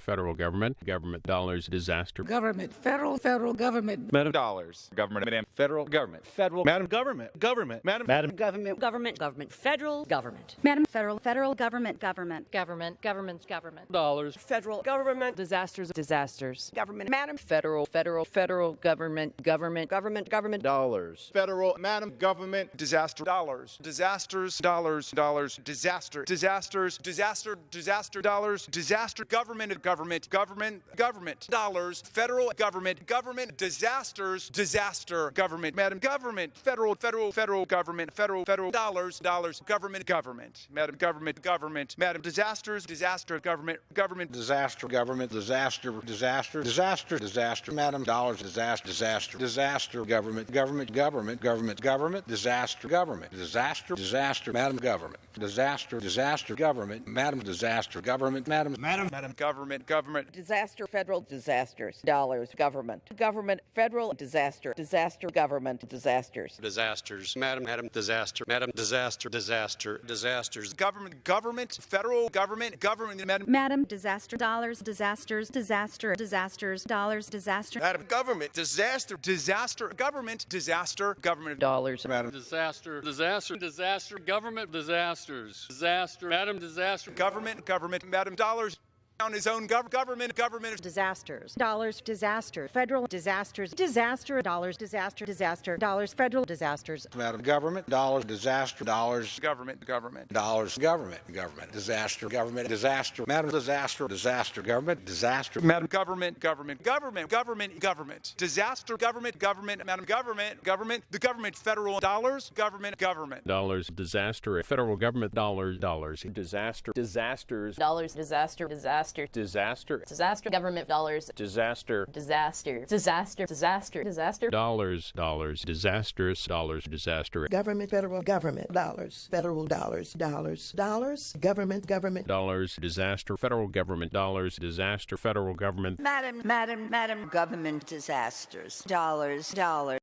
federal government, government dollars, disaster, government, federal government, Madam dollars, government, madam federal government, federal, madam government, madam Government, federal government. Madam federal government, Government. Dollars. Federal government. Disasters. Government. Madam. Federal government. Government. dollars, federal, madam government, disaster dollars, disasters, dollars, disaster, disasters, disaster dollars, disaster, government, dollars, federal government, disasters, disaster, government, madam government, federal government, federal dollars, government, madam government, madam disasters, disaster, government, disaster, madam dollars, disaster, government, disaster, madam government, disaster, government, madam disaster, government, madam government, Disaster. Federal disasters. Dollars. Government, federal disaster, government disasters. Disasters, madam disaster, disasters, government, federal government, Madam disaster, dollars, disasters, dollars, disaster. madam government, disaster, government, Dollars. madam disaster, government disasters, madam disaster, government, madam dollars. On his own government, Disasters, dollars, disaster, federal disasters, disaster, dollars, disaster, dollars, federal disasters. madam government, dollars, disaster, dollars, government, dollars, government, disaster, madam disaster, government, disaster, madam government, disaster, government, madam government, the government, federal dollars, government, dollars, disaster, federal government, dollars, disasters, Dollars. Disaster. Government dollars. disaster, Disaster. dollars, disaster, government, federal government, dollars, government, dollars, disaster, federal government, dollars, disaster, federal government. Madam government disasters, dollars.